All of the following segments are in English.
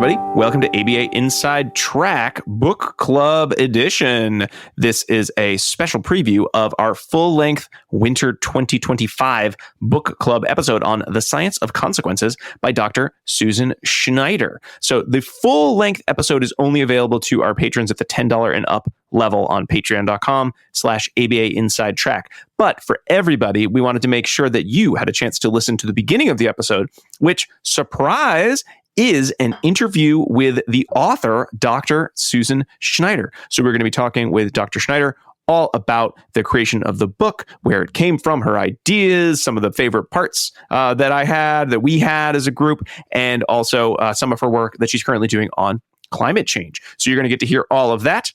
everybody. Welcome to ABA Inside Track Book Club Edition. This is a special preview of our full-length Winter 2025 Book Club episode on The Science of Consequences by Dr. Susan Schneider. So the full-length episode is only available to our patrons at the $10 and up level on patreon.com/ABA Inside Track. But for everybody, we wanted to make sure that you had a chance to listen to the beginning of the episode, which, surprise, is an interview with the author, Dr. Susan Schneider. So we're going to be talking with Dr. Schneider all about the creation of the book, where it came from, her ideas, some of the favorite parts that we had as a group, and also some of her work that she's currently doing on climate change. So you're going to get to hear all of that.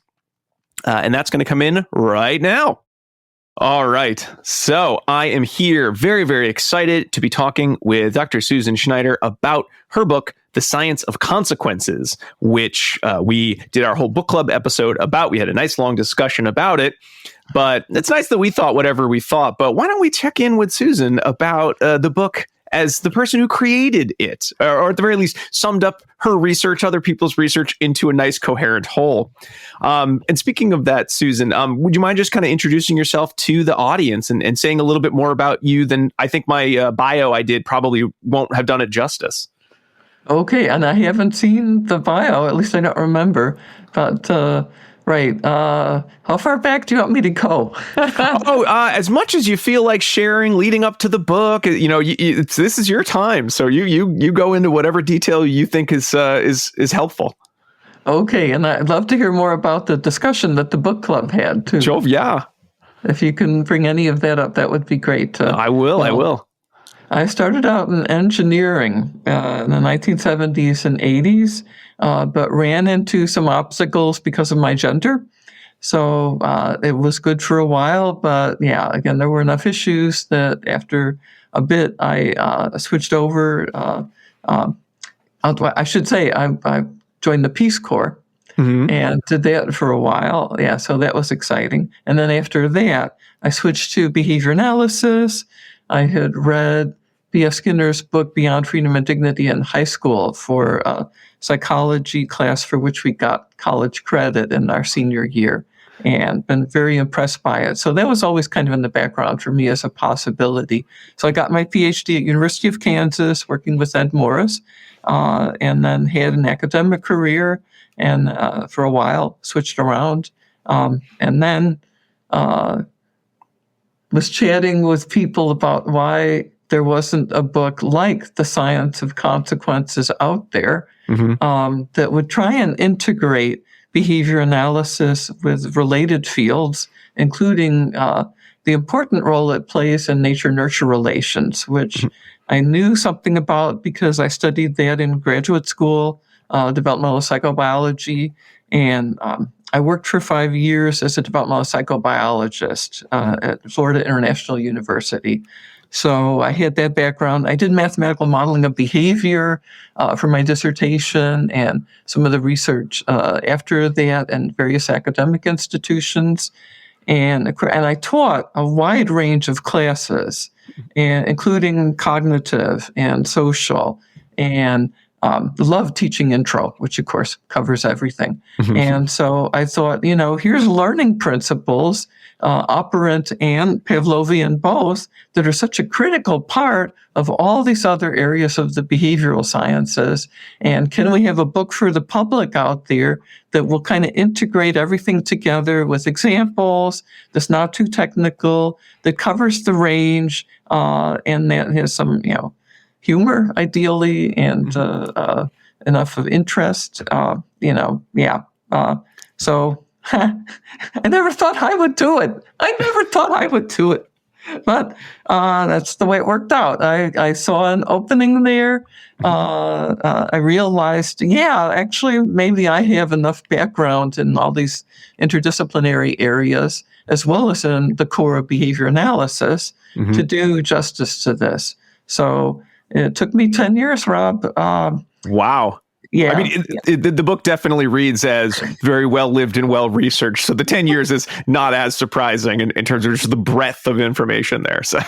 And that's going to come in right now. All right. So I am here very, very excited to be talking with Dr. Susan Schneider about her book, The Science of Consequences, which we did our whole book club episode about. We had a nice long discussion about it, but it's nice that we thought whatever we thought. But why don't we check in with Susan about the book as the person who created it, or at the very least summed up her research, other people's research, into a nice coherent whole. And speaking of that, Susan, would you mind just kind of introducing yourself to the audience and saying a little bit more about you than I think my bio I did probably won't have done it justice? Okay, and I haven't seen the bio, at least I don't remember, but right. How far back do you want me to go? As much as you feel like sharing leading up to the book. You know, this is your time, so you go into whatever detail you think is helpful. Okay, and I'd love to hear more about the discussion that the book club had too. Sure, yeah. If you can bring any of that up, that would be great. I will. I started out in engineering in the 1970s and 80s, but ran into some obstacles because of my gender. So it was good for a while, but yeah, again, there were enough issues that after a bit, I switched over. I should say I joined the Peace Corps. Mm-hmm. And did that for a while. Yeah, so that was exciting. And then after that, I switched to behavior analysis. I had read B.F. Skinner's book, Beyond Freedom and Dignity, in high school for a psychology class for which we got college credit in our senior year, and been very impressed by it. So that was always kind of in the background for me as a possibility. So I got my PhD at University of Kansas, working with Ed Morris, and then had an academic career, and for a while switched around, and then was chatting with people about why there wasn't a book like The Science of Consequences out there, mm-hmm. That would try and integrate behavior analysis with related fields, including the important role it plays in nature-nurture relations, which mm-hmm. I knew something about because I studied that in graduate school, developmental psychobiology, and I worked for 5 years as a developmental psychobiologist at Florida International University. So I had that background. I did mathematical modeling of behavior for my dissertation and some of the research after that in various academic institutions. And I taught a wide range of classes, including cognitive and social, and love teaching intro, which of course covers everything. Mm-hmm. And so I thought, here's learning principles, operant and Pavlovian both, that are such a critical part of all these other areas of the behavioral sciences. And can we have a book for the public out there that will kind of integrate everything together with examples, that's not too technical, that covers the range, and that has some, humor, ideally, and enough of interest, So I never thought I would do it. But that's the way it worked out. I saw an opening there. I realized, actually, maybe I have enough background in all these interdisciplinary areas, as well as in the core of behavior analysis, mm-hmm. to do justice to this. So it took me 10 years, Rob. Wow. Yeah. I mean, the book definitely reads as very well lived and well researched. So the 10 years is not as surprising in terms of just the breadth of information there. So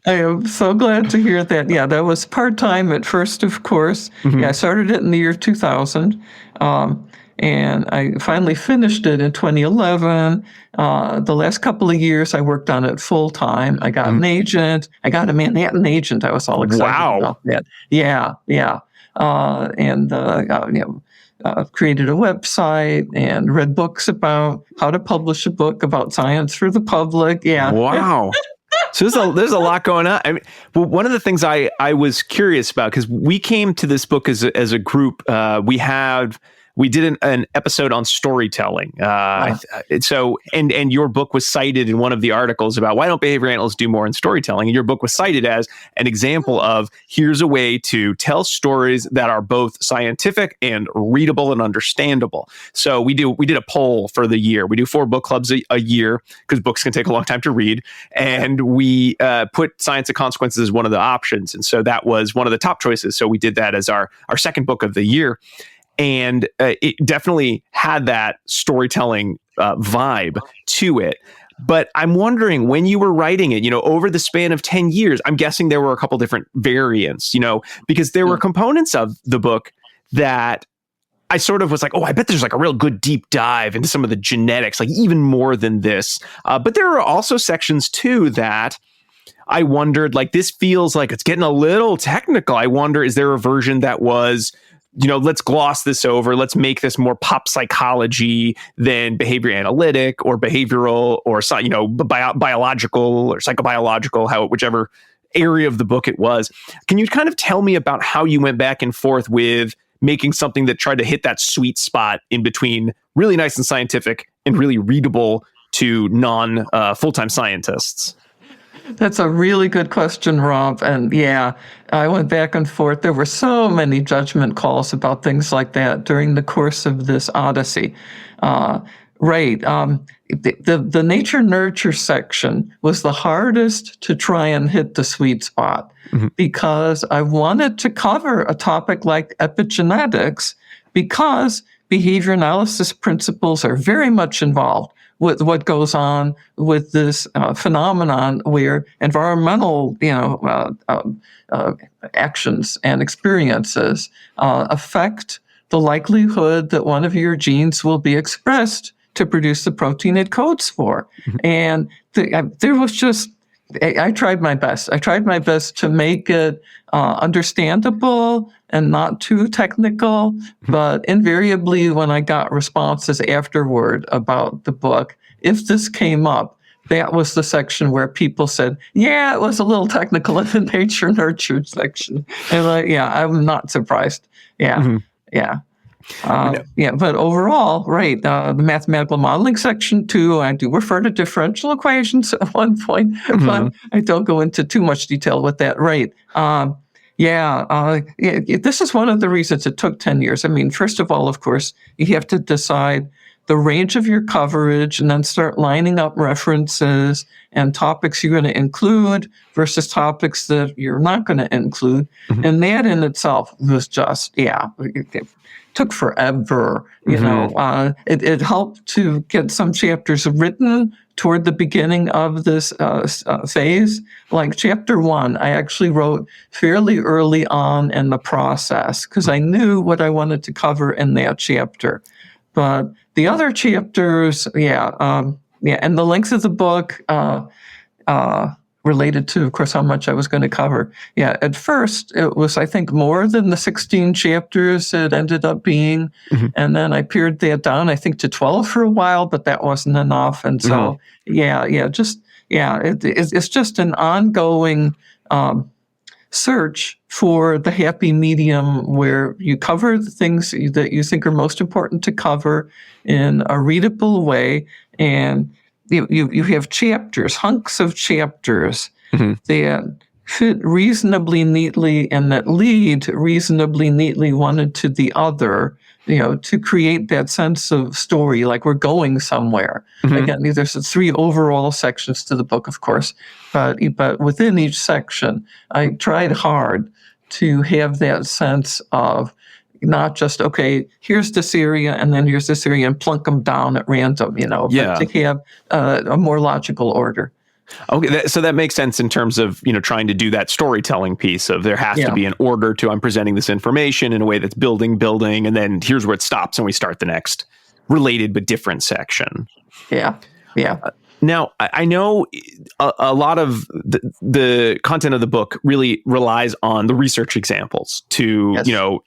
I am so glad to hear that. Yeah, that was part-time at first, of course. Yeah, I started it in the year 2000. And I finally finished it in 2011. The last couple of years, I worked on it full time. I got an agent. I got a Manhattan agent. I was all excited about that. Yeah, yeah. Created a website and read books about how to publish a book about science for the public. Yeah. Wow. So there's a lot going on. I mean, well, one of the things I was curious about, because we came to this book as a group, we did an episode on storytelling. So your book was cited in one of the articles about why don't behavior analysts do more in storytelling? And your book was cited as an example of here's a way to tell stories that are both scientific and readable and understandable. So we did a poll for the year. We do 4 book clubs a year because books can take a long time to read. And we put Science of Consequences as one of the options. And so that was one of the top choices. So we did that as our second book of the year. And it definitely had that storytelling vibe to it. But I'm wondering, when you were writing it, over the span of 10 years, I'm guessing there were a couple different variants, because there were components of the book that I sort of was like, oh, I bet there's like a real good deep dive into some of the genetics, like even more than this. But there are also sections too that I wondered, like, this feels like it's getting a little technical. I wonder, is there a version that was, let's gloss this over. Let's make this more pop psychology than behavior analytic or behavioral or, biological or psychobiological, whichever area of the book it was. Can you kind of tell me about how you went back and forth with making something that tried to hit that sweet spot in between really nice and scientific and really readable to non full-time scientists? That's a really good question, Rob. And yeah, I went back and forth. There were so many judgment calls about things like that during the course of this odyssey. Right. The nature nurture section was the hardest to try and hit the sweet spot because I wanted to cover a topic like epigenetics because behavior analysis principles are very much involved with what goes on with this phenomenon where environmental, actions and experiences affect the likelihood that one of your genes will be expressed to produce the protein it codes for. And there was just, I tried my best. I tried my best to make it understandable and not too technical, but invariably when I got responses afterward about the book, if this came up, that was the section where people said, yeah, it was a little technical in the nature nurture section. And I'm not surprised. Yeah. But overall, right, the mathematical modeling section too, I do refer to differential equations at one point, but I don't go into too much detail with that, right. This is one of the reasons it took 10 years. I mean, first of all, of course, you have to decide the range of your coverage and then start lining up references and topics you're going to include versus topics that you're not going to include. And that in itself was just, it took forever. It helped to get some chapters written toward the beginning of this phase. Like chapter 1, I actually wrote fairly early on in the process because I knew what I wanted to cover in that chapter. But the other chapters, and the length of the book related to, of course, how much I was going to cover. Yeah, at first, it was, I think, more than the 16 chapters it ended up being. And then I pared that down, I think, to 12 for a while, but that wasn't enough. And so, it's just an ongoing search for the happy medium where you cover the things that you think are most important to cover in a readable way. And you have chapters, hunks of chapters that fit reasonably neatly and that lead reasonably neatly one into the other, to create that sense of story, like we're going somewhere. Again, there's 3 overall sections to the book, of course, but within each section, I tried hard to have that sense of not just, okay, here's this area and then here's this area and plunk them down at random, but to have a more logical order. Okay, so that makes sense in terms of, trying to do that storytelling piece of there has to be an order to I'm presenting this information in a way that's building, and then here's where it stops and we start the next related but different section. Yeah. Now, I know a lot of the content of the book really relies on the research examples to,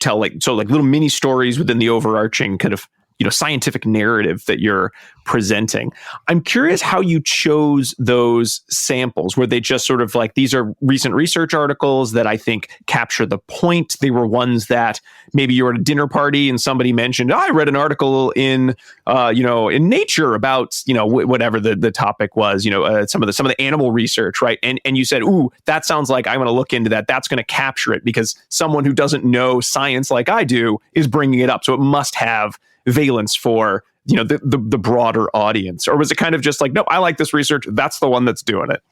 tell like little mini stories within the overarching kind of, scientific narrative that you're presenting. I'm curious how you chose those samples. Were they just sort of like, these are recent research articles that I think capture the point? They were ones that maybe you were at a dinner party and somebody mentioned, I read an article in Nature about, whatever the topic was, some of the animal research, right? And you said, ooh, that sounds like I'm going to look into that. That's going to capture it because someone who doesn't know science like I do is bringing it up. So it must have valence for the broader audience. Or was it kind of just like, no, I like this research, that's the one that's doing it?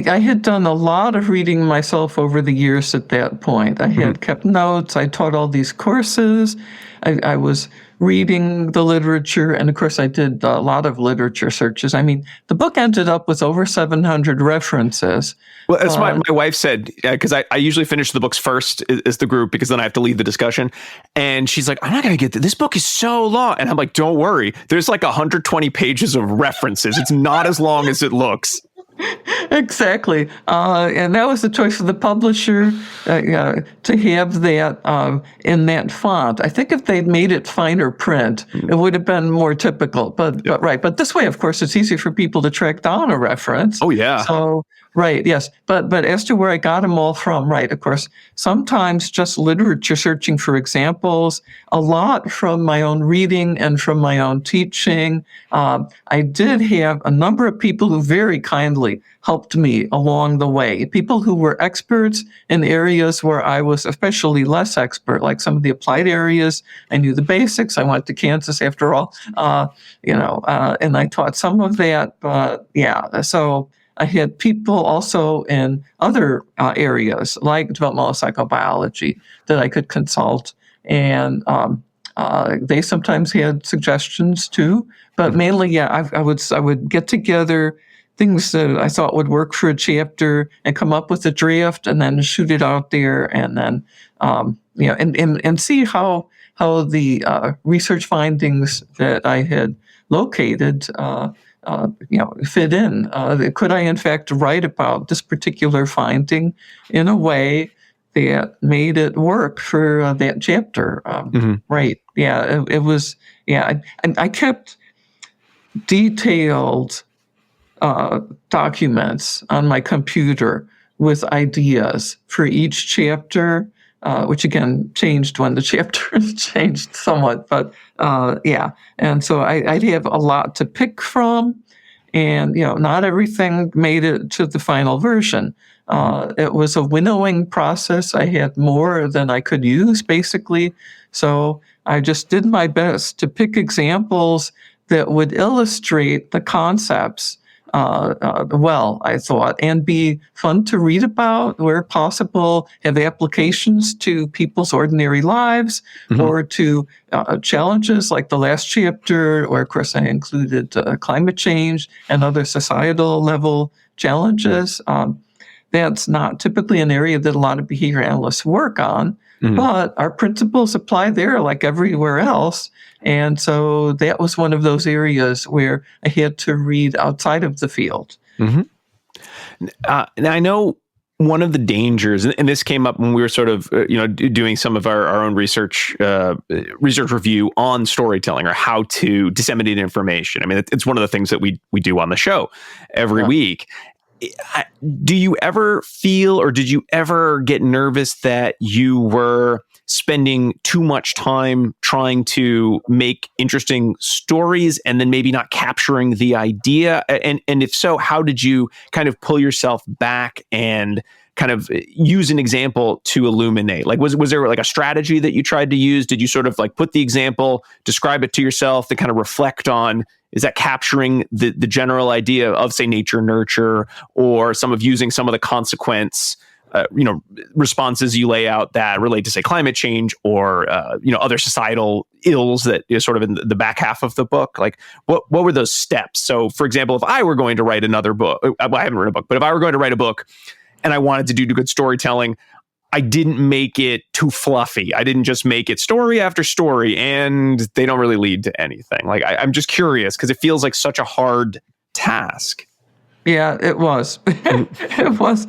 I had done a lot of reading myself over the years at that point. I had kept notes. I taught all these courses. I was reading the literature. And of course, I did a lot of literature searches. I mean, the book ended up with over 700 references. Well, that's what my wife said, because I usually finish the books first as the group, because then I have to lead the discussion. And she's like, I'm not going to get this book is so long. And I'm like, don't worry. There's like 120 pages of references. It's not as long as it looks. Exactly. And that was the choice of the publisher to have that in that font. I think if they'd made it finer print, it would have been more typical. But right. But this way, of course, it's easy for people to track down a reference. Oh, yeah. So, right. Yes. But as to where I got them all from, right. Of course, sometimes just literature searching for examples, a lot from my own reading and from my own teaching. I did have a number of people who very kindly helped me along the way. People who were experts in areas where I was especially less expert, like some of the applied areas. I knew the basics. I went to Kansas after all, and I taught some of that. But so I had people also in other areas like developmental psychobiology that I could consult, and they sometimes had suggestions too. But mainly, I would get together things that I thought would work for a chapter and come up with a draft and then shoot it out there, and then and see how the research findings that I had located fit in. Could I in fact write about this particular finding in a way that made it work for that chapter? Right. Yeah. It was. Yeah. I kept detailed documents on my computer with ideas for each chapter, which again changed when the chapter changed somewhat. But and so I'd have a lot to pick from, and not everything made it to the final version. It was a winnowing process. I had more than I could use, basically. So I just did my best to pick examples that would illustrate the concepts well, I thought, and be fun to read about where possible, have applications to people's ordinary lives or to challenges like the last chapter, where, of course, I included climate change and other societal level challenges. That's not typically an area that a lot of behavior analysts work on, but our principles apply there like everywhere else. And so that was one of those areas where I had to read outside of the field. Now, I know one of the dangers, and this came up when we were sort of, doing some of our own research review on storytelling or how to disseminate information. I mean, it's one of the things that we do on the show every week. Do you ever feel, or did you ever get nervous that you were spending too much time trying to make interesting stories and then maybe not capturing the idea? And if so, how did you kind of pull yourself back and kind of use an example to illuminate? Like, was there like a strategy that you tried to use? Did you sort of like put the example, describe it to yourself, then kind of reflect on, is that capturing the general idea of, say, nature, nurture, or using some of the consequence responses you lay out that relate to, say, climate change or other societal ills that is sort of in the back half of the book. Like, what were those steps? So, for example, if I were going to write another book, well, I haven't written a book, but if I were going to write a book and I wanted to do good storytelling, I didn't make it too fluffy. I didn't just make it story after story, and they don't really lead to anything. Like, I'm just curious because it feels like such a hard task. Yeah, it was. It was.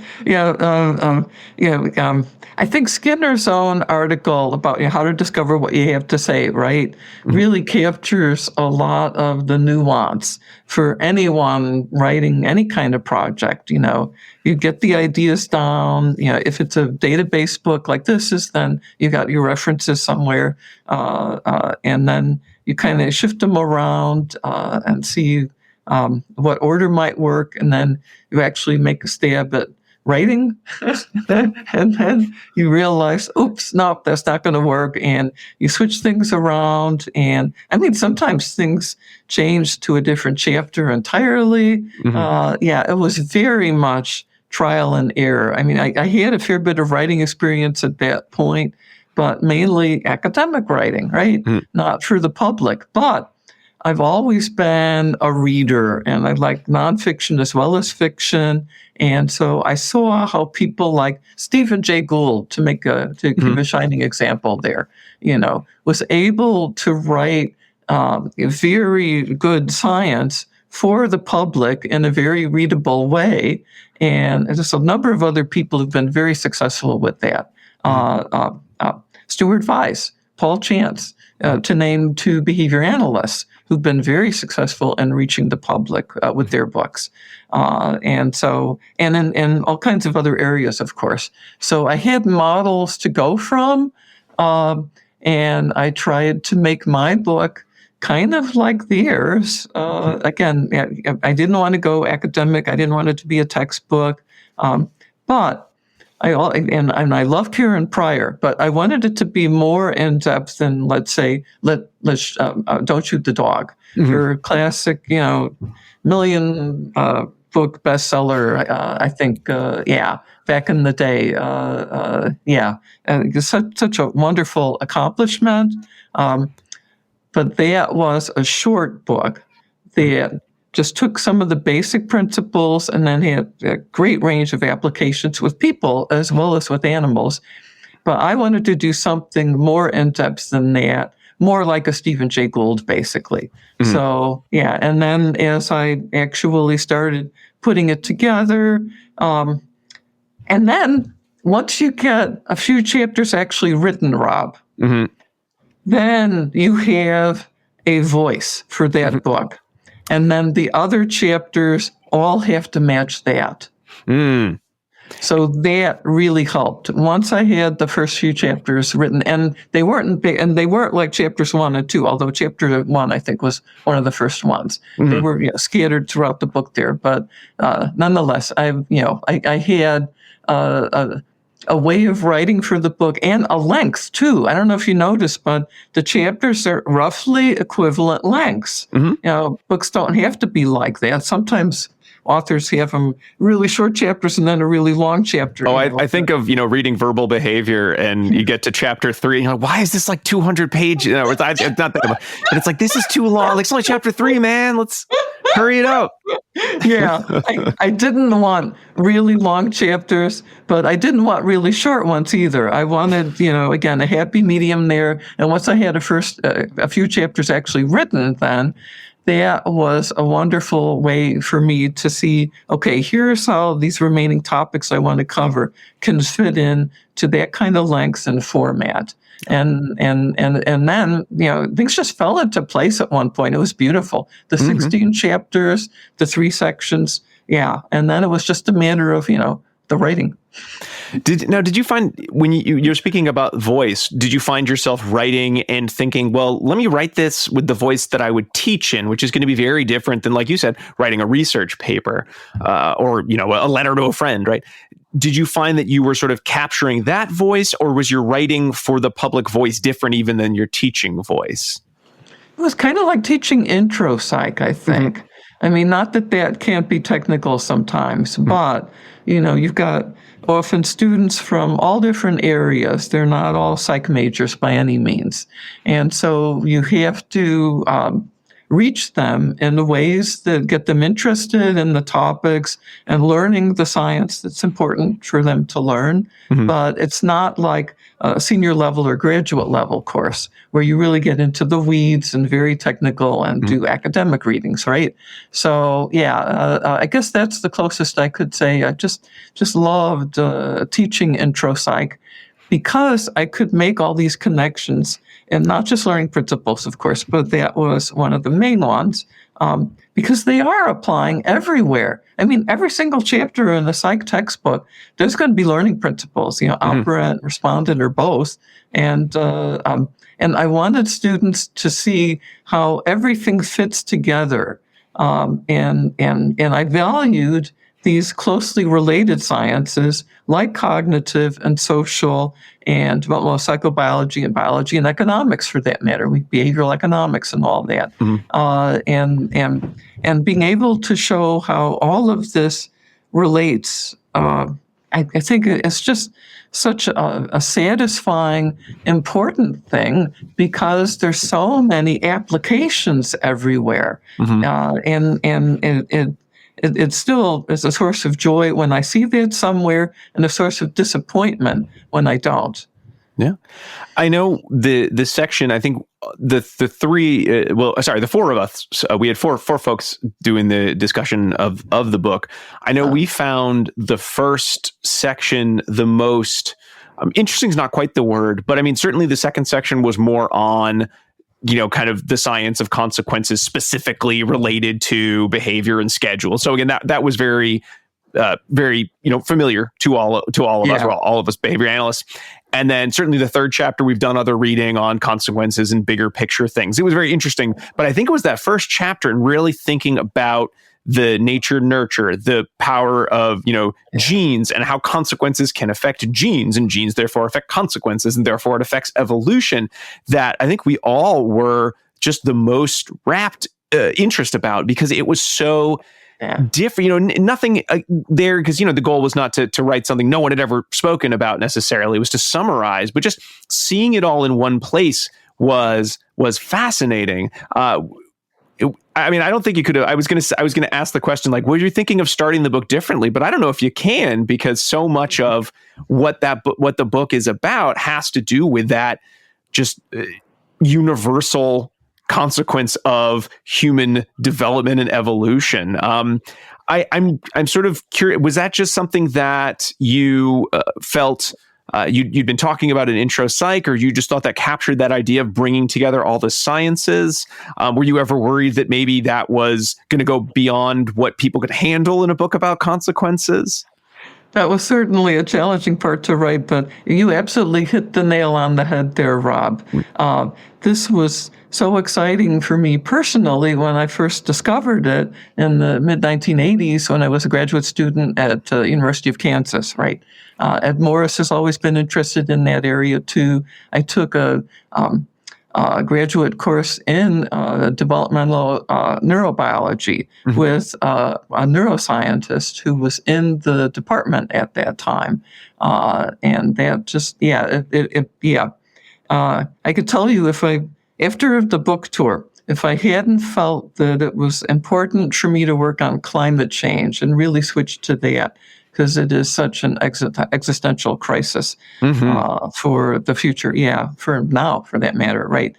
I think Skinner's own article about how to discover what you have to say, right, really captures a lot of the nuance for anyone writing any kind of project. You get the ideas down. If it's a database book like this is, then you got your references somewhere, and then you kind of shift them around and see what order might work, and then you actually make a stab at writing, and then you realize, oops, no, that's not going to work, and you switch things around. And I mean, sometimes things change to a different chapter entirely. It was very much trial and error. I mean, I had a fair bit of writing experience at that point, but mainly academic writing, right? Not for the public, but I've always been a reader, and I like nonfiction as well as fiction. And so I saw how people like Stephen Jay Gould, to give a shining example there, was able to write very good science for the public in a very readable way. And there's a number of other people who've been very successful with that. Stuart Weiss, Paul Chance, to name two behavior analysts who've been very successful in reaching the public with their books. And in all kinds of other areas, of course. So I had models to go from, and I tried to make my book kind of like theirs. Again, I didn't want to go academic. I didn't want it to be a textbook. But I love Karen Pryor, but I wanted it to be more in depth than, let's say, let's Don't Shoot the Dog, her classic, million book bestseller. I think, back in the day, it's such a wonderful accomplishment. But that was a short book that just took some of the basic principles and then had a great range of applications with people as well as with animals. But I wanted to do something more in-depth than that, more like a Stephen Jay Gould, basically. So, and then as I actually started putting it together, and then once you get a few chapters actually written, Rob, then you have a voice for that book. And then the other chapters all have to match that. So that really helped. Once I had the first few chapters written, and they weren't big, and they weren't like chapters 1 and 2, although chapter 1, I think, was one of the first ones. They were scattered throughout the book there. But nonetheless, I had a way of writing for the book and a length too. I don't know if you noticed, but the chapters are roughly equivalent lengths. Books don't have to be like that. Sometimes authors have them really short chapters and then a really long chapter. Oh, I think of, reading Verbal Behavior, and you get to chapter 3 and you're like, why is this like 200 pages? It's not that, but it's like, this is too long. Like, it's only chapter 3, man. Let's hurry it up. I didn't want really long chapters, but I didn't want really short ones either. I wanted, again, a happy medium there. And once I had a few chapters actually written, then that was a wonderful way for me to see, okay, here's how these remaining topics I want to cover can fit in to that kind of length and format. And then, things just fell into place at one point. It was beautiful. The 16 chapters, the 3 sections. And then it was just a matter of, the writing. Did you find, when you're speaking about voice, did you find yourself writing and thinking, well, let me write this with the voice that I would teach in, which is going to be very different than, like you said, writing a research paper or, a letter to a friend, right? Did you find that you were sort of capturing that voice, or was your writing for the public voice different even than your teaching voice? It was kind of like teaching intro psych, I think. I mean, not that can't be technical sometimes, but, you've got often students from all different areas. They're not all psych majors by any means. And so you have to reach them in the ways that get them interested in the topics and learning the science that's important for them to learn. Mm-hmm. But it's not like a senior level or graduate level course where you really get into the weeds and very technical and do academic readings, right? So I guess that's the closest I could say. I just loved teaching intro psych because I could make all these connections and not just learning principles, of course, but that was one of the main ones, because they are applying everywhere. I mean, every single chapter in the psych textbook, there's going to be learning principles, operant, respondent, or both. And I wanted students to see how everything fits together. And I valued these closely related sciences like cognitive and social and developmental psychobiology and biology and economics, for that matter, behavioral economics and all that, and being able to show how all of this relates. I think it's just such a satisfying, important thing because there's so many applications everywhere, and it still is a source of joy when I see that somewhere and a source of disappointment when I don't. Yeah. I know the section, I think the four of us, we had four folks doing the discussion of the book. I know we found the first section the most interesting is not quite the word, but I mean, certainly the second section was more on kind of the science of consequences specifically related to behavior and schedule. So again, that was very, very, familiar to all of us, all of us behavior analysts. And then certainly the third chapter, we've done other reading on consequences and bigger picture things. It was very interesting, but I think it was that first chapter and really thinking about the nature nurture, the power of, genes and how consequences can affect genes, and genes therefore affect consequences, and therefore it affects evolution, that I think we all were just the most rapt interest about, because it was so different, nothing there, because, the goal was not to write something no one had ever spoken about necessarily. It was to summarize, but just seeing it all in one place was fascinating. I don't think you could have. I was going to ask the question, like, were you thinking of starting the book differently? But I don't know if you can, because so much of what the book is about has to do with that just universal consequence of human development and evolution. I'm sort of curious. Was that just something that you felt? You'd been talking about in intro psych, or you just thought that captured that idea of bringing together all the sciences? Were you ever worried that maybe that was going to go beyond what people could handle in a book about consequences? That was certainly a challenging part to write, but you absolutely hit the nail on the head there, Rob. This was so exciting for me personally when I first discovered it in the mid-1980s when I was a graduate student at University of Kansas, right? Ed Morris has always been interested in that area too. I took a graduate course in developmental neurobiology with a neuroscientist who was in the department at that time. And that just, I could tell you after the book tour, if I hadn't felt that it was important for me to work on climate change and really switch to that, because it is such an existential crisis for the future. Yeah, for now, for that matter, right?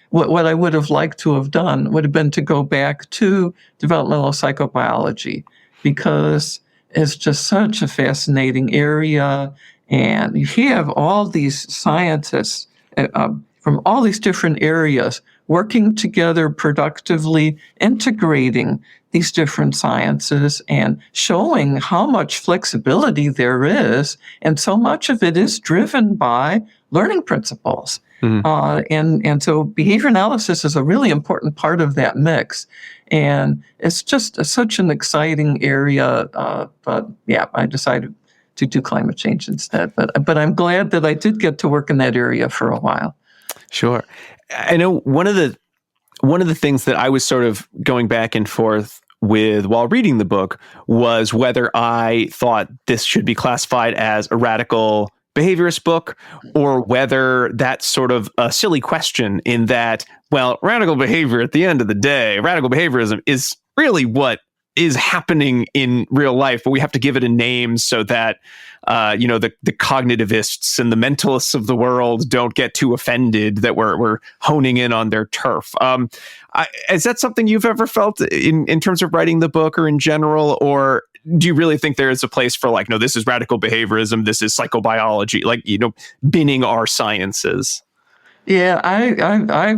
What I would have liked to have done would have been to go back to developmental psychobiology, because it's just such a fascinating area. And you have all these scientists from all these different areas working together productively, integrating these different sciences and showing how much flexibility there is. And so much of it is driven by learning principles. And so behavior analysis is a really important part of that mix. And it's just such an exciting area. But I decided to do climate change instead. But I'm glad that I did get to work in that area for a while. Sure. I know one of the things that I was sort of going back and forth while reading the book was whether I thought this should be classified as a radical behaviorist book, or whether that's sort of a silly question in that, well, radical behavior at the end of the day, radical behaviorism is really what is happening in real life, but we have to give it a name so that the cognitivists and the mentalists of the world don't get too offended that we're honing in on their turf. Is that something you've ever felt in terms of writing the book or in general, or do you really think there is a place for no, this is radical behaviorism, this is psychobiology, binning our sciences? Yeah, I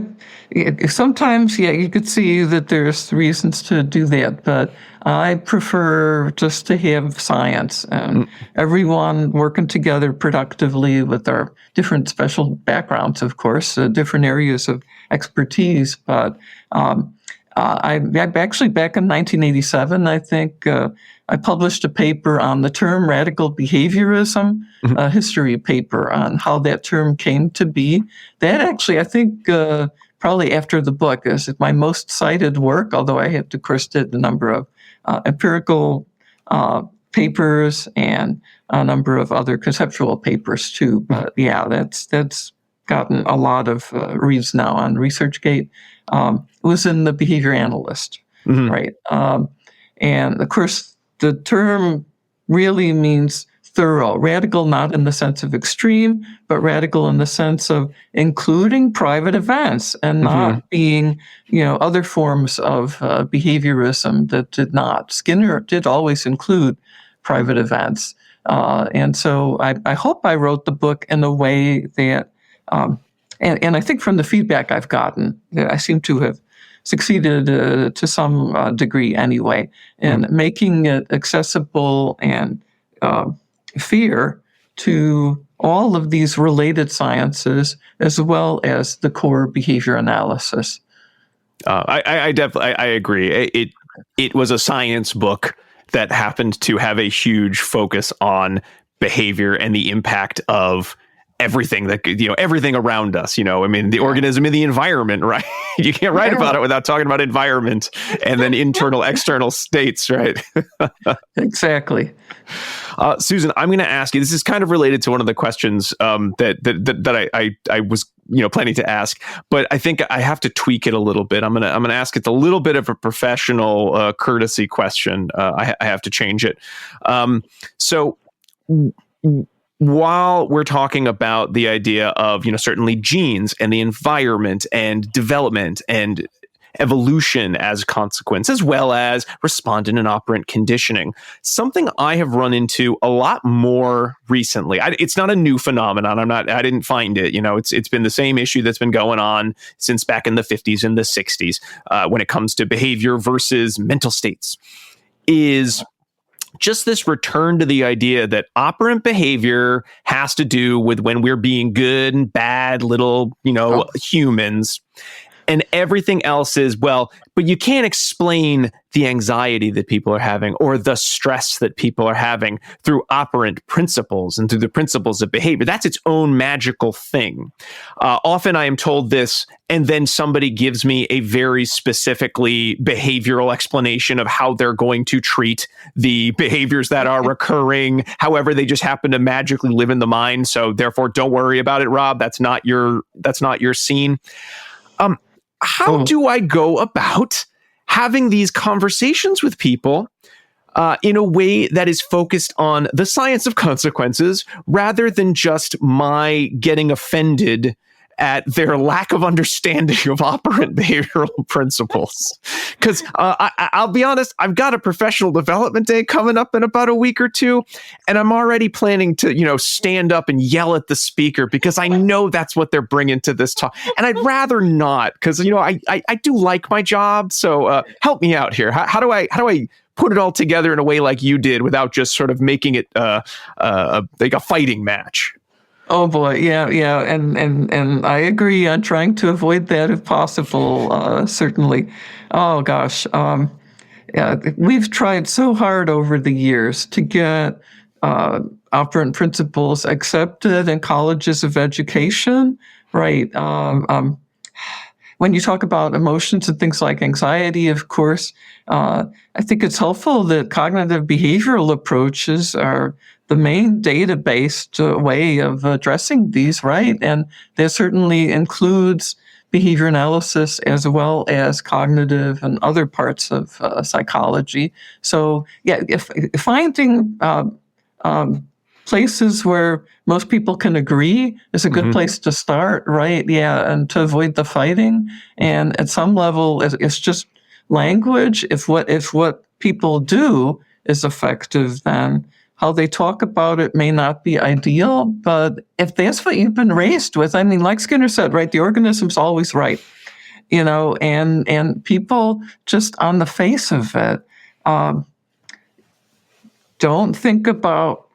sometimes, you could see that there's reasons to do that, but I prefer just to have science and everyone working together productively with our different special backgrounds, of course, different areas of expertise. But I actually, back in 1987, I think, I published a paper on the term radical behaviorism, a history paper on how that term came to be. That actually, I think, probably after the book, is my most cited work, although I have, of course, did a number of empirical papers and a number of other conceptual papers too. But yeah, that's gotten a lot of reads now on ResearchGate. It was in the Behavior Analyst, right? And of course, the term really means thorough. Radical, not in the sense of extreme, but radical in the sense of including private events and not being, other forms of behaviorism that did not. Skinner did always include private events. And so I hope I wrote the book in a way that, and I think from the feedback I've gotten, I seem to have succeeded to some degree anyway in making it accessible and fair to all of these related sciences, as well as the core behavior analysis. I definitely agree. It was a science book that happened to have a huge focus on behavior and the impact of everything everything around us, the organism and the environment, right? You can't write about it without talking about environment and then internal, external states, right? Exactly. Susan, I'm going to ask you, this is kind of related to one of the questions that I was planning to ask, but I think I have to tweak it a little bit. I'm going to ask it a little bit of a professional courtesy question. I have to change it. So while we're talking about the idea of, certainly genes and the environment and development and evolution as a consequence, as well as respondent and operant conditioning, something I have run into a lot more recently. It's not a new phenomenon. I didn't find it. It's been the same issue that's been going on since back in the 50s and the 60s when it comes to behavior versus mental states, is just this return to the idea that operant behavior has to do with when we're being good and bad little, humans. And everything else is, well, but you can't explain the anxiety that people are having or the stress that people are having through operant principles and through the principles of behavior. That's its own magical thing. Often I am told this, and then somebody gives me a very specifically behavioral explanation of how they're going to treat the behaviors that are recurring. However, they just happen to magically live in the mind. So therefore, don't worry about it, Rob. That's not your scene. How do I go about having these conversations with people in a way that is focused on the science of consequences rather than just my getting offended at their lack of understanding of operant behavioral principles? Because I'll be honest, I've got a professional development day coming up in about a week or two, and I'm already planning to, stand up and yell at the speaker because I know that's what they're bringing to this talk. And I'd rather not, because, I do like my job. So help me out here. How do I put it all together in a way like you did without just sort of making it like a fighting match? Oh boy, yeah, and I agree on trying to avoid that if possible. Certainly. Oh gosh, yeah, we've tried so hard over the years to get operant principles accepted in colleges of education, right? when you talk about emotions and things like anxiety, of course, I think it's helpful that cognitive behavioral approaches are the main data-based way of addressing these, right? And that certainly includes behavior analysis as well as cognitive and other parts of psychology. So, yeah, if finding places where most people can agree is a good place to start, right? Yeah, and to avoid the fighting. And at some level, it's just language. If what people do is effective, then how they talk about it may not be ideal. But if that's what you've been raised with, I mean, like Skinner said, right, the organism's always right, and people just on the face of it don't think about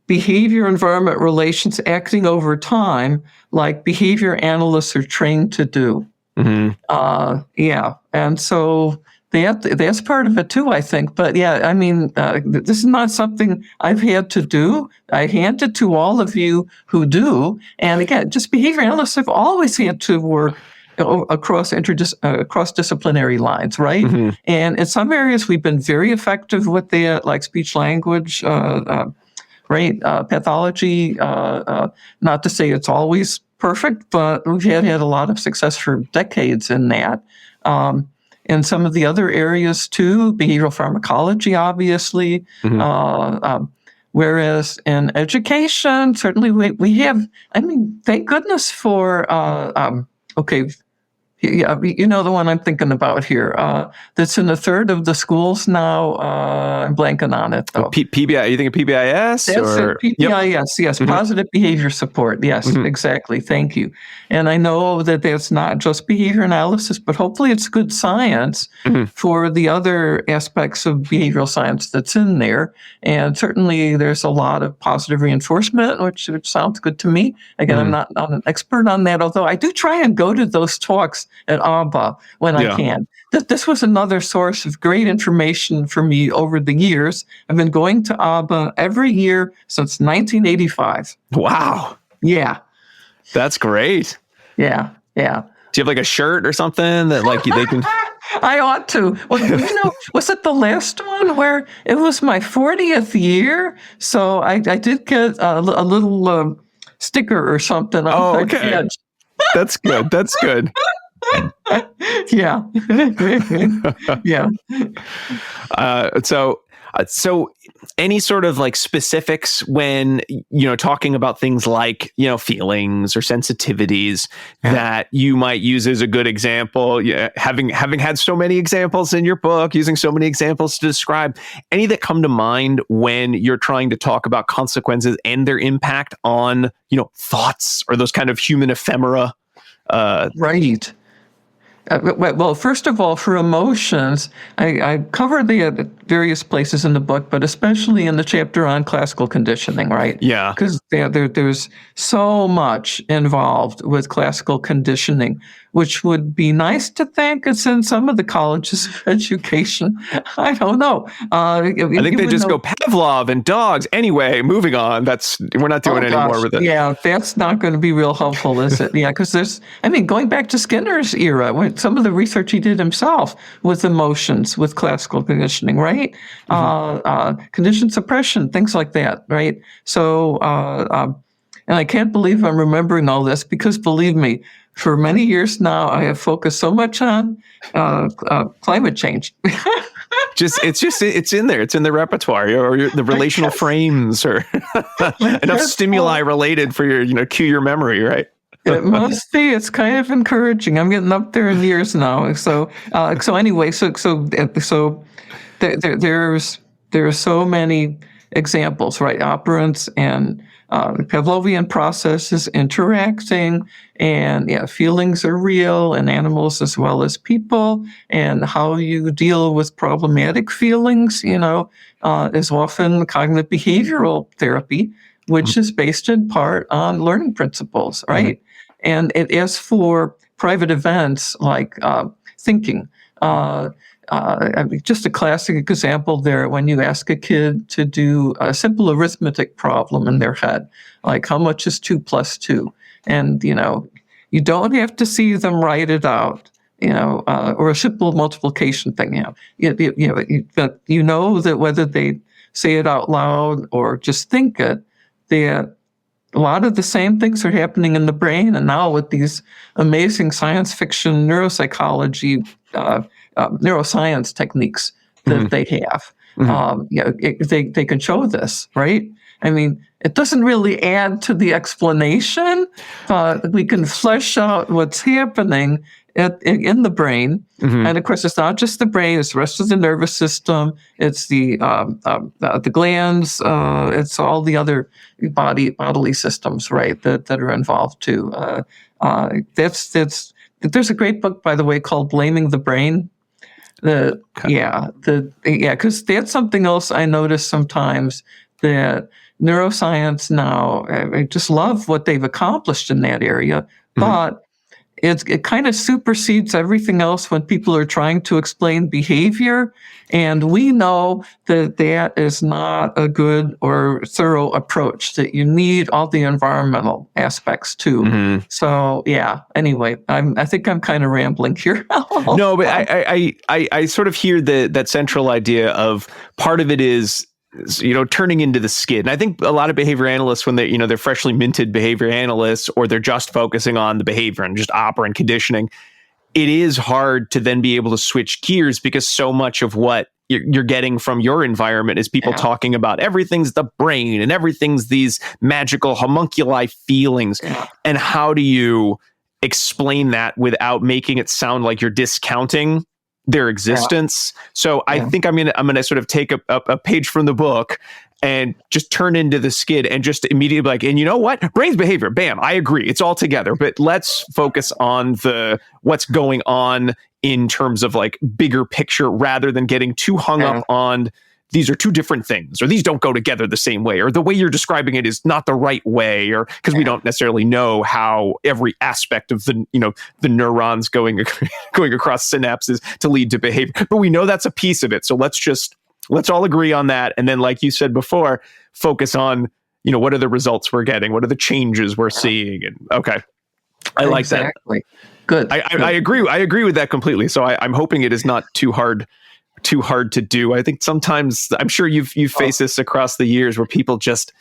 behavior environment relations acting over time like behavior analysts are trained to do. Yeah. And so that's part of it too, I think. But yeah, I mean, this is not something I've had to do. I hand it to all of you who do. And again, just behavior analysts have always had to work across disciplinary lines, right? And in some areas, we've been very effective with that, like speech language, right? Pathology, not to say it's always perfect, but we've had a lot of success for decades in that. In some of the other areas too, behavioral pharmacology, obviously. Whereas in education, certainly we have, I mean, thank goodness for, okay, yeah, you know the one I'm thinking about here. That's in a third of the schools now. I'm blanking on it though. PBI? You think of PBIS? That's it. PBIS, yes. Positive behavior support. Yes, exactly. Thank you. And I know that that's not just behavior analysis, but hopefully it's good science for the other aspects of behavioral science that's in there. And certainly there's a lot of positive reinforcement, which sounds good to me. Again, I'm not an expert on that, although I do try and go to those talks at ABBA when I can. This was another source of great information for me over the years. I've been going to ABBA every year since 1985. Wow. Yeah. That's great. Yeah. Yeah. Do you have like a shirt or something that like they can... I ought to. Well, was it the last one where it was my 40th year? So I did get a little sticker or something. Oh, okay. That's good. That's good. Yeah. Yeah. So any sort of like specifics when, talking about things like, feelings or sensitivities that you might use as a good example, having had so many examples in your book, using so many examples to describe any that come to mind when you're trying to talk about consequences and their impact on, thoughts or those kind of human ephemera. Right. Well, first of all, for emotions, I cover the various places in the book, but especially in the chapter on classical conditioning, right? Yeah. Because there's so much involved with classical conditioning, which would be nice to think it's in some of the colleges of education. I don't know. I think they just go Pavlov and dogs. Anyway, moving on. We're not doing any more with it. Yeah, that's not going to be real helpful, is it? Yeah, because going back to Skinner's era, when some of the research he did himself with emotions, with classical conditioning, right? Conditioned suppression, things like that, right? So, and I can't believe I'm remembering all this because, believe me, for many years now, I have focused so much on climate change. It's in there. It's in the repertoire or the relational frames or enough stimuli related for your, cue your memory, right? It must be. It's kind of encouraging. I'm getting up there in years now. So anyway, there are so many examples, right? Operants and Pavlovian processes interacting, and feelings are real in animals as well as people, and how you deal with problematic feelings, is often cognitive behavioral therapy, which is based in part on learning principles, right? And it is for private events like thinking. Just a classic example there, when you ask a kid to do a simple arithmetic problem in their head, like how much is 2 + 2? And, you don't have to see them write it out. or a simple multiplication thing. But you know that whether they say it out loud or just think it, that a lot of the same things are happening in the brain. And now with these amazing science fiction neuropsychology, neuroscience techniques that they have, they can show this, right? I mean, it doesn't really add to the explanation, but we can flesh out what's happening in the brain. And of course, it's not just the brain; it's the rest of the nervous system. It's the glands. It's all the other bodily systems, right? That are involved too. There's a great book, by the way, called "Blaming the Brain." Because that's something else I notice sometimes, that neuroscience now, I just love what they've accomplished in that area, but it kind of supersedes everything else when people are trying to explain behavior. And we know that that is not a good or thorough approach, that you need all the environmental aspects too. So, anyway, I think I'm kind of rambling here. No, but I sort of hear that central idea of part of it is, turning into the skid. And I think a lot of behavior analysts, when they're freshly minted behavior analysts, or they're just focusing on the behavior and just operant conditioning, it is hard to then be able to switch gears, because so much of what you're getting from your environment is people talking about everything's the brain and everything's these magical homunculi feelings. And how do you explain that without making it sound like you're discounting their existence? So I think I'm gonna sort of take a page from the book and just turn into the skid and just immediately be like, and you know what? Brain's behavior, bam, I agree. It's all together. But let's focus on what's going on in terms of like bigger picture, rather than getting too hung up on these are two different things, or these don't go together the same way, or the way you're describing it is not the right way, or because we don't necessarily know how every aspect of the neurons going across synapses to lead to behavior. But we know that's a piece of it. So let's all agree on that. And then, like you said before, focus on, what are the results we're getting? What are the changes we're seeing? And I like that. Good. I agree. I agree with that completely. So I'm hoping it is not too hard to do. I think sometimes, I'm sure you've faced this across the years, where people just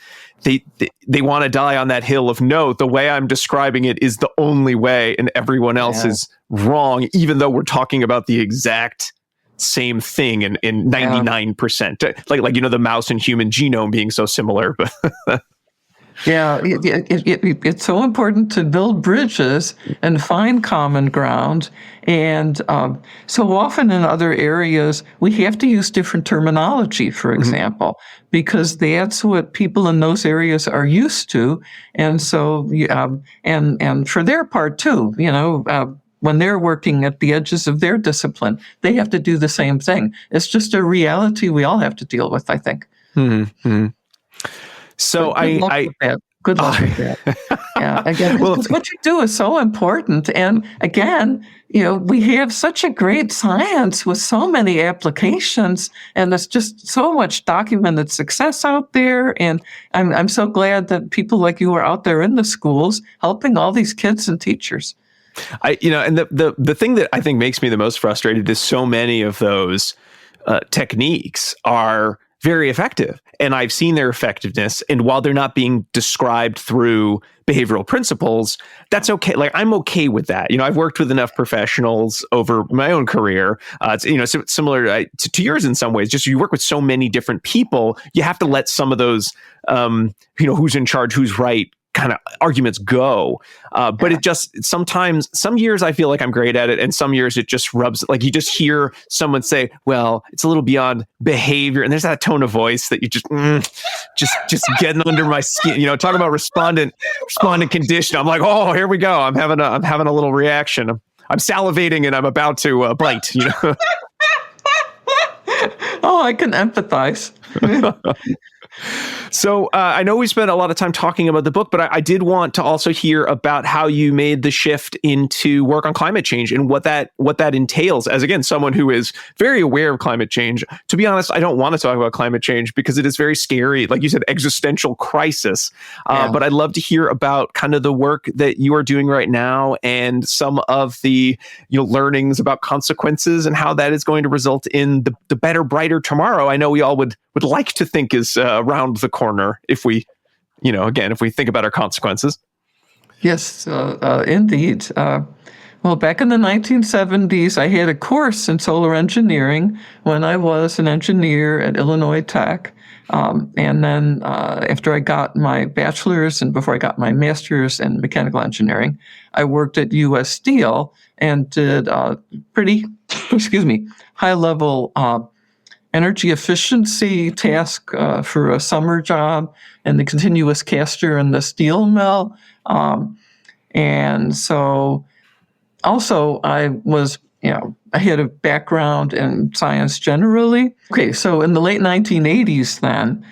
they want to die on that hill of, no, the way I'm describing it is the only way, and everyone else is wrong, even though we're talking about the exact same thing in 99%. Like the mouse and human genome being so similar. It's so important to build bridges and find common ground. And so often in other areas, we have to use different terminology, for example, because that's what people in those areas are used to. And so, and for their part too, when they're working at the edges of their discipline, they have to do the same thing. It's just a reality we all have to deal with, I think. So good luck with that. Again, because what you do is so important. And again, we have such a great science with so many applications, and there's just so much documented success out there. And I'm so glad that people like you are out there in the schools helping all these kids and teachers. And the thing that I think makes me the most frustrated is so many of those techniques are very effective, and I've seen their effectiveness. And while they're not being described through behavioral principles, that's okay. Like, I'm okay with that. I've worked with enough professionals over my own career. It's similar to yours in some ways. Just you work with so many different people, you have to let some of those, who's in charge, who's right, kind of arguments go. But it just, sometimes, some years I feel like I'm great at it, and some years it just rubs, like you just hear someone say, well, it's a little beyond behavior. And there's that tone of voice that you just getting under my skin, talk about respondent condition. I'm like, oh, here we go. I'm having a little reaction. I'm salivating and I'm about to bite, Oh, I can empathize. So I know we spent a lot of time talking about the book, but I did want to also hear about how you made the shift into work on climate change and what that entails. As again, someone who is very aware of climate change. To be honest, I don't want to talk about climate change because it is very scary, like you said, existential crisis. But I'd love to hear about kind of the work that you are doing right now and some of the learnings about consequences and how that is going to result in the better, brighter tomorrow. I know we all would like to think is around the corner if we, if we think about our consequences. Yes, indeed. Well, back in the 1970s, I had a course in solar engineering when I was an engineer at Illinois Tech. And then after I got my bachelor's and before I got my master's in mechanical engineering, I worked at U.S. Steel and did pretty, high-level energy efficiency task for a summer job in the continuous caster in the steel mill. And so also I was, I had a background in science generally. Okay, so in the late 1980s then,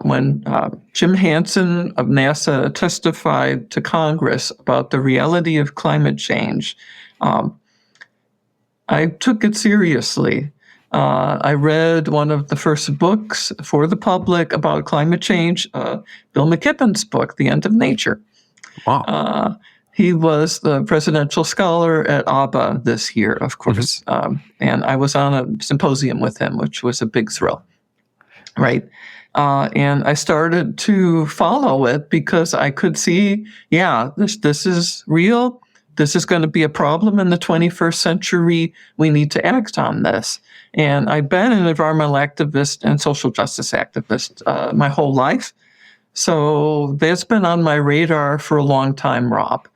when Jim Hansen of NASA testified to Congress about the reality of climate change, I took it seriously. I read one of the first books for the public about climate change, Bill McKibben's book, The End of Nature. Wow. He was the presidential scholar at ABBA this year, of course. And I was on a symposium with him, which was a big thrill, right? And I started to follow it because I could see, this is real. This is going to be a problem in the 21st century. We need to act on this. And I've been an environmental activist and social justice activist my whole life. So that's been on my radar for a long time, Rob.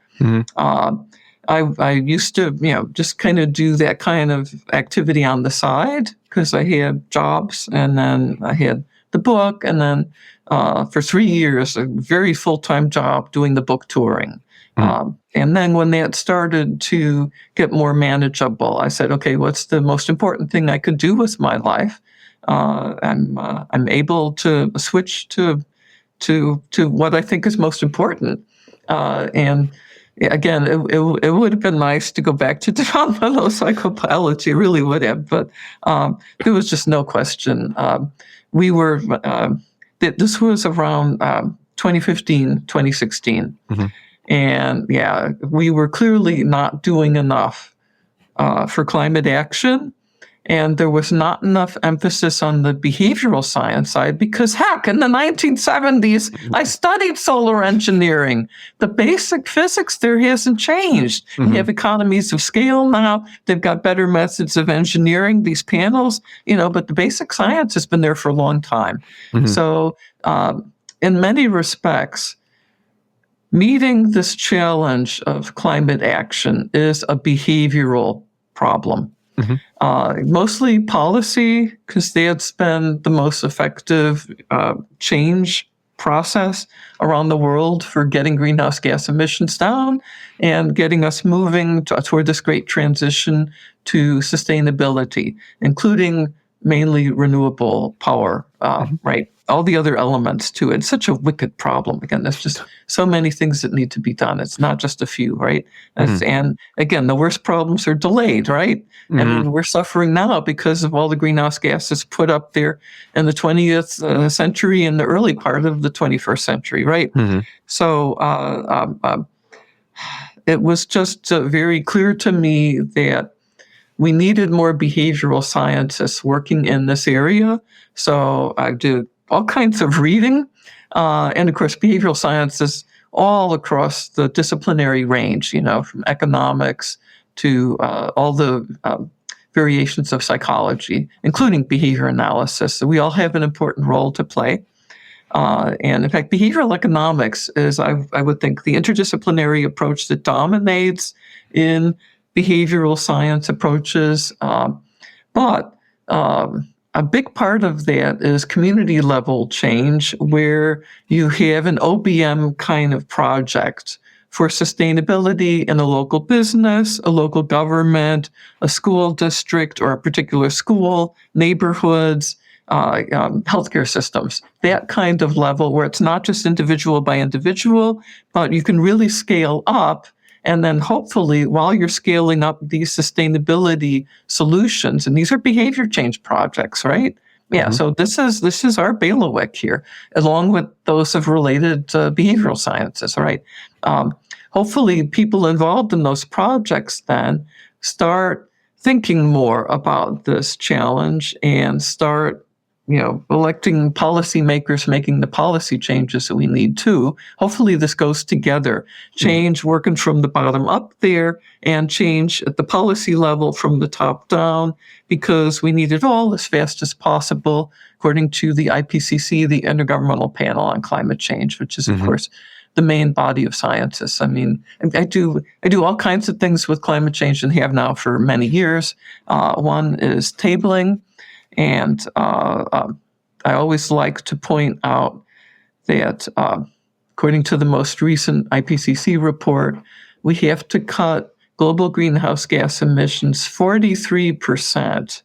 I used to, just kind of do that kind of activity on the side because I had jobs and then I had the book and then for 3 years, a very full-time job doing the book touring. And then when that started to get more manageable, I said, okay, what's the most important thing I could do with my life? I'm able to switch to what I think is most important. And again, it would have been nice to go back to developmental psychobiology, it really would have, but there was just no question. We were, this was around 2015, 2016. And we were clearly not doing enough for climate action. And there was not enough emphasis on the behavioral science side because, heck, in the 1970s, I studied solar engineering. The basic physics there hasn't changed. We have economies of scale now. They've got better methods of engineering these panels, but the basic science has been there for a long time. So in many respects, meeting this challenge of climate action is a behavioral problem. Mostly policy, because that's been the most effective change process around the world for getting greenhouse gas emissions down and getting us moving toward this great transition to sustainability, including mainly renewable power, right? All the other elements to it. It's such a wicked problem. Again, there's just so many things that need to be done. It's not just a few, right? And again, the worst problems are delayed, right? And we're suffering now because of all the greenhouse gases put up there in the 20th century and the early part of the 21st century, right? So it was just very clear to me that we needed more behavioral scientists working in this area. So I did all kinds of reading. And of course, behavioral science is all across the disciplinary range, from economics to all the variations of psychology, including behavior analysis. So we all have an important role to play. And in fact, behavioral economics is, I would think, the interdisciplinary approach that dominates in behavioral science approaches. But a big part of that is community level change, where you have an OBM kind of project for sustainability in a local business, a local government, a school district, or a particular school, neighborhoods, healthcare systems. That kind of level where it's not just individual by individual, but you can really scale up. And then hopefully, while you're scaling up these sustainability solutions, and these are behavior change projects, right? Yeah. So this is our bailiwick here, along with those of related behavioral sciences, right? Hopefully, people involved in those projects then start thinking more about this challenge and start, electing policymakers, making the policy changes that we need to. Hopefully this goes together. Change working from the bottom up there and change at the policy level from the top down, because we need it all as fast as possible, according to the IPCC, the Intergovernmental Panel on Climate Change, which is, of course, the main body of scientists. I mean, I do all kinds of things with climate change and have now for many years. One is tabling. And I always like to point out that according to the most recent IPCC report, we have to cut global greenhouse gas emissions 43%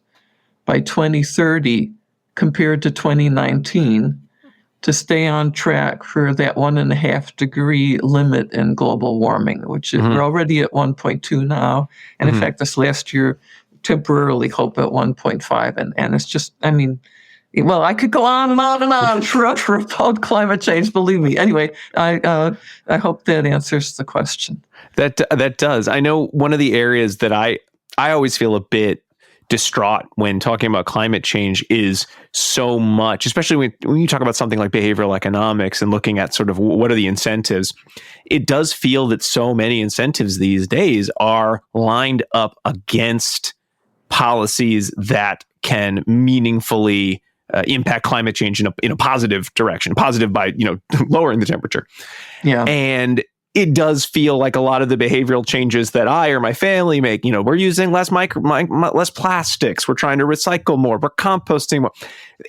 by 2030 compared to 2019 to stay on track for that 1.5 degree limit in global warming, which is we're already at 1.2 now. And in fact, this last year, temporarily hope at 1.5. And it's just, I mean, well, I could go on and on and on for about climate change, believe me. Anyway, I hope that answers the question. That does. I know one of the areas that I always feel a bit distraught when talking about climate change is so much, especially when you talk about something like behavioral economics and looking at sort of what are the incentives. It does feel that so many incentives these days are lined up against policies that can meaningfully impact climate change in a positive direction, positive by, lowering the temperature. Yeah. And it does feel like a lot of the behavioral changes that I or my family make, we're using less less plastics. We're trying to recycle more. We're composting more.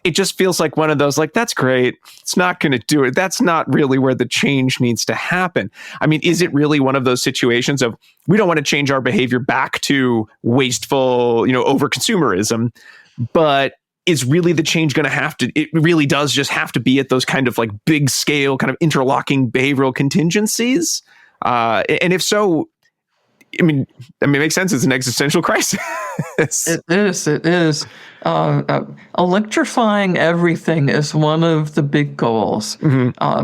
It just feels like one of those, like, that's great. It's not going to do it. That's not really where the change needs to happen. I mean, is it really one of those situations of we don't want to change our behavior back to wasteful, over-consumerism, but is really the change going to have to, it really does just have to be at those kind of like big scale, kind of interlocking behavioral contingencies? And if so, I mean, it makes sense. It's an existential crisis. It is. Electrifying everything is one of the big goals,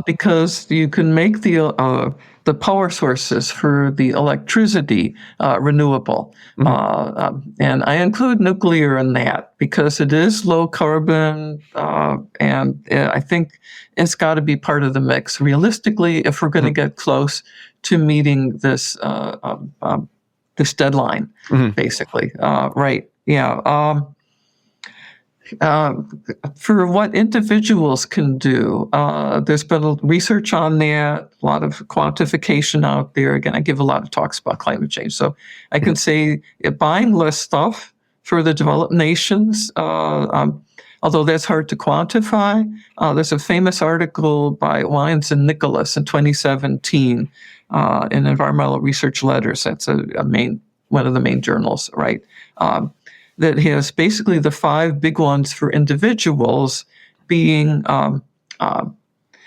because you can make the power sources for the electricity renewable. And I include nuclear in that because it is low carbon, and I think it's got to be part of the mix. Realistically, if we're going to get close to meeting this deadline, basically, right? Yeah. For what individuals can do, there's been research on that, a lot of quantification out there. Again, I give a lot of talks about climate change. So I can say buying less stuff for the developed nations, although that's hard to quantify. There's a famous article by Wines and Nicholas in 2017 in Environmental Research Letters. That's one of the main journals, right? That has basically the 5 big ones for individuals being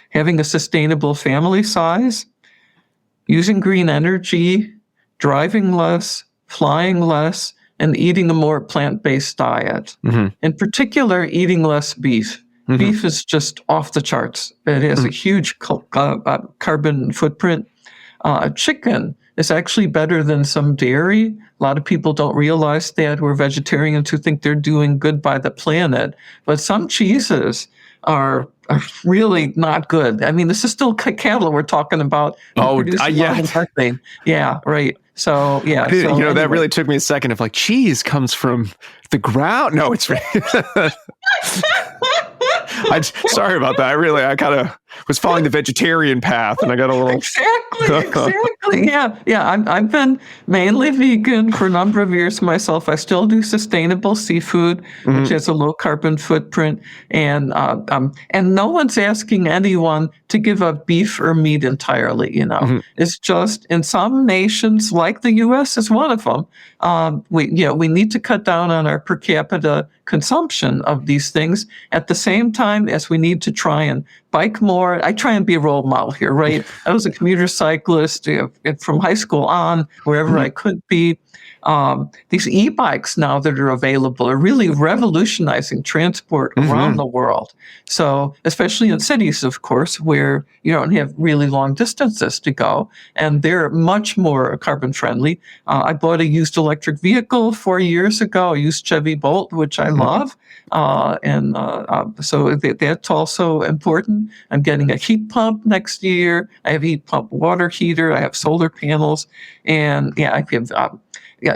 having a sustainable family size, using green energy, driving less, flying less, and eating a more plant-based diet. In particular, eating less beef. Beef is just off the charts. It has a huge carbon footprint. Chicken is actually better than some dairy. A lot of people don't realize that, who are vegetarians, who think they're doing good by the planet. But some cheeses are really not good. I mean, this is still cattle we're talking about. Yeah. Yeah, right. So, yeah. Anyway. That really took me a second of like, cheese comes from the ground. No, it's sorry about that. I kind of was following the vegetarian path, and I got a little exactly. Yeah. I've been mainly vegan for a number of years myself. I still do sustainable seafood, which has a low carbon footprint, and no one's asking anyone to give up beef or meat entirely. It's just in some nations, like the U.S. is one of them. We need to cut down on our per capita consumption of these things at the same time as we need to try and bike more. I try and be a role model here, right? I was a commuter cyclist from high school on, wherever I could be. These e-bikes now that are available are really revolutionizing transport around the world. So, especially in cities, of course, where you don't have really long distances to go, and they're much more carbon friendly. I bought a used electric vehicle 4 years ago, a used Chevy Bolt, which I love. So that's also important. I'm getting a heat pump next year. I have a heat pump water heater. I have solar panels. And I have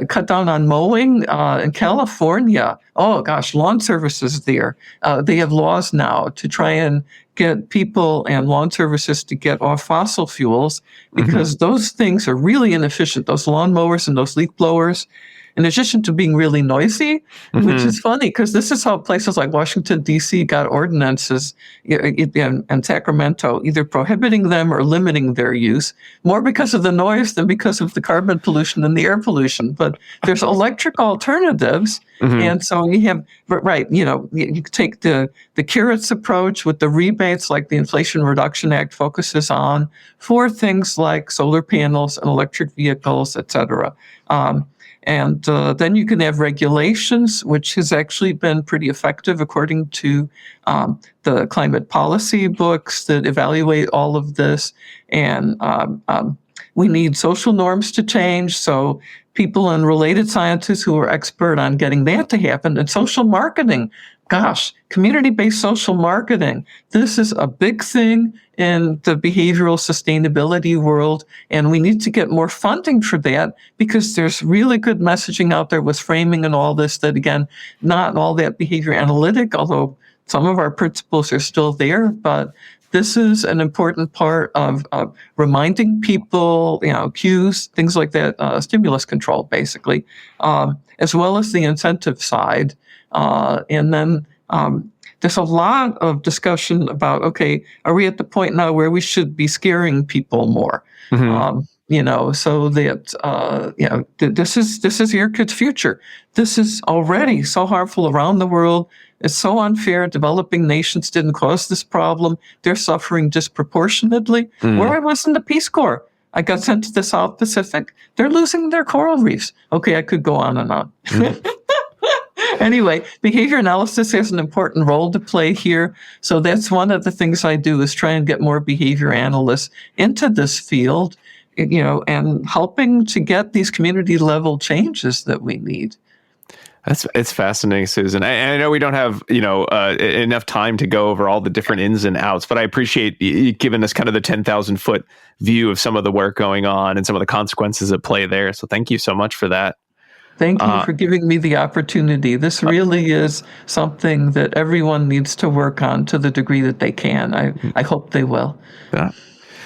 cut down on mowing in California. Oh gosh, lawn services there. They have laws now to try and get people and lawn services to get off fossil fuels because those things are really inefficient. Those lawn mowers and those leaf blowers, in addition to being really noisy, which is funny because this is how places like Washington, D.C. got ordinances and Sacramento, either prohibiting them or limiting their use, more because of the noise than because of the carbon pollution and the air pollution. But there's electric alternatives. And so you have, you take the carrots approach with the rebates like the Inflation Reduction Act focuses on for things like solar panels and electric vehicles, et cetera. And then you can have regulations, which has actually been pretty effective according to the climate policy books that evaluate all of this. And we need social norms to change. So people and related scientists who are expert on getting that to happen, and social marketing. Gosh, community-based social marketing. This is a big thing in the behavioral sustainability world, and we need to get more funding for that because there's really good messaging out there with framing and all this that, again, not all that behavior analytic, although some of our principles are still there, but this is an important part of reminding people, cues, things like that, stimulus control, basically, as well as the incentive side. And then there's a lot of discussion about, okay, are we at the point now where we should be scaring people more? So that, this is your kid's future. This is already so harmful around the world. It's so unfair. Developing nations didn't cause this problem. They're suffering disproportionately. Where I was in the Peace Corps, I got sent to the South Pacific. They're losing their coral reefs. Okay, I could go on and on. Anyway, behavior analysis has an important role to play here. So that's one of the things I do is try and get more behavior analysts into this field, and helping to get these community level changes that we need. It's fascinating, Susan. I know we don't have enough time to go over all the different ins and outs, but I appreciate you giving us kind of the 10,000 foot view of some of the work going on and some of the consequences at play there. So thank you so much for that. Thank you for giving me the opportunity. This really is something that everyone needs to work on to the degree that they can. I hope they will. Yeah.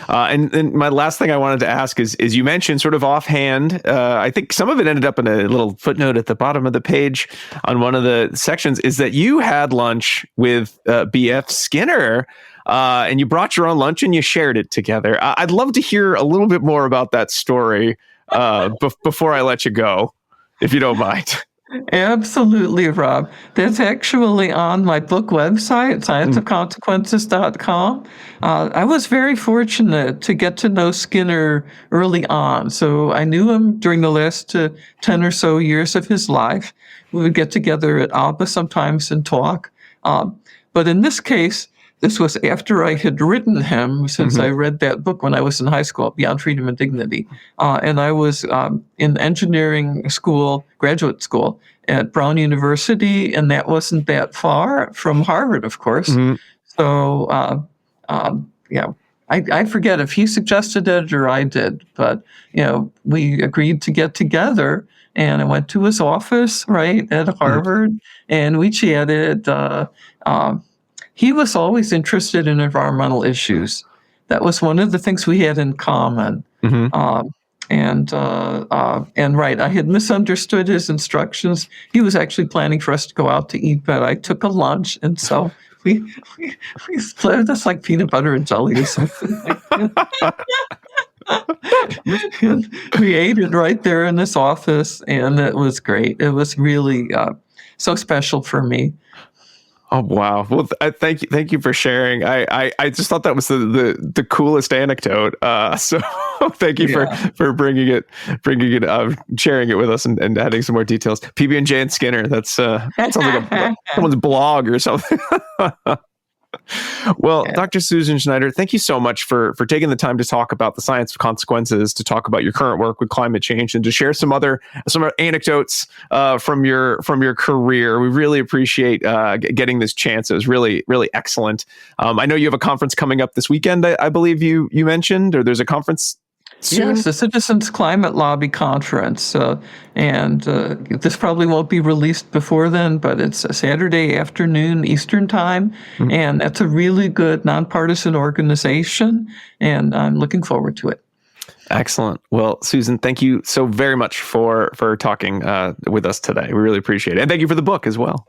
And my last thing I wanted to ask is you mentioned sort of offhand, I think some of it ended up in a little footnote at the bottom of the page on one of the sections, is that you had lunch with B.F. Skinner and you brought your own lunch and you shared it together. I'd love to hear a little bit more about that story before I let you go, if you don't mind. Absolutely, Rob. That's actually on my book website, scienceofconsequences.com. I was very fortunate to get to know Skinner early on. So I knew him during the last 10 or so years of his life. We would get together at Alba sometimes and talk. But in this case, this was after I had written him, since I read that book when I was in high school, Beyond Freedom and Dignity. And I was in engineering school, graduate school at Brown University, and that wasn't that far from Harvard, of course. So, I forget if he suggested it or I did, but, we agreed to get together. And I went to his office, right, at Harvard, and we chatted. he was always interested in environmental issues. That was one of the things we had in common. And right, I had misunderstood his instructions. He was actually planning for us to go out to eat, but I took a lunch, and so we split. That's like peanut butter and jelly or something like that. And we ate it right there in this office, and it was great. It was really so special for me. Oh, wow. Well, thank you for sharing. I just thought that was the coolest anecdote. So thank you for bringing it, sharing it with us and adding some more details. PB&J and Skinner. That sounds like someone's blog or something. Well, Dr. Susan Schneider, thank you so much for taking the time to talk about the science of consequences, to talk about your current work with climate change, and to share some anecdotes from your career. We really appreciate getting this chance. It was really, really excellent. I know you have a conference coming up this weekend. I believe you mentioned, or there's a conference soon? Yes, the Citizens Climate Lobby Conference. And this probably won't be released before then, but it's a Saturday afternoon Eastern time. And that's a really good nonpartisan organization. And I'm looking forward to it. Excellent. Well, Susan, thank you so very much for talking with us today. We really appreciate it. And thank you for the book as well.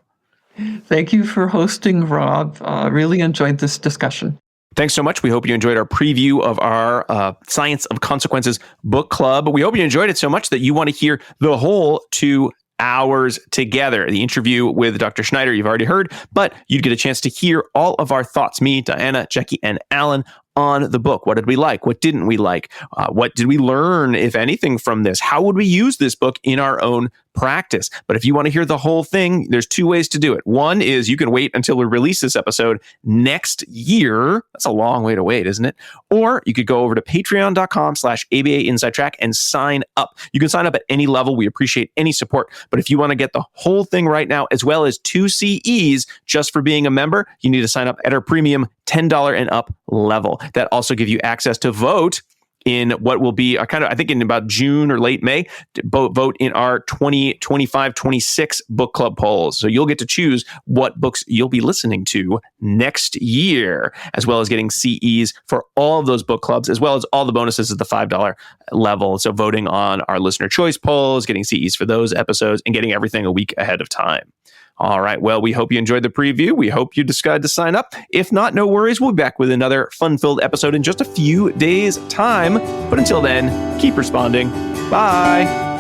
Thank you for hosting, Rob. Really enjoyed this discussion. Thanks so much. We hope you enjoyed our preview of our Science of Consequences book club. We hope you enjoyed it so much that you want to hear the whole 2 hours together. The interview with Dr. Schneider, you've already heard, but you'd get a chance to hear all of our thoughts, me, Diana, Jackie, and Alan, on the book. What did we like? What didn't we like? What did we learn, if anything, from this? How would we use this book in our own practice? But if you want to hear the whole thing, there's 2 ways to do it. One is you can wait until we release this episode next year. That's a long way to wait, isn't it? Or you could go over to patreon.com/ABA Inside Track and sign up. You can sign up at any level. We appreciate any support. But if you want to get the whole thing right now, as well as 2 CEs just for being a member, you need to sign up at our premium $10 and up level. That also gives you access to vote in what will be I think in about June or late May, vote in our 2025-26 book club polls. So you'll get to choose what books you'll be listening to next year, as well as getting CEs for all of those book clubs, as well as all the bonuses at the $5 level. So voting on our listener choice polls, getting CEs for those episodes, and getting everything a week ahead of time. All right. Well, we hope you enjoyed the preview. We hope you decide to sign up. If not, no worries. We'll be back with another fun-filled episode in just a few days' time. But until then, keep responding. Bye.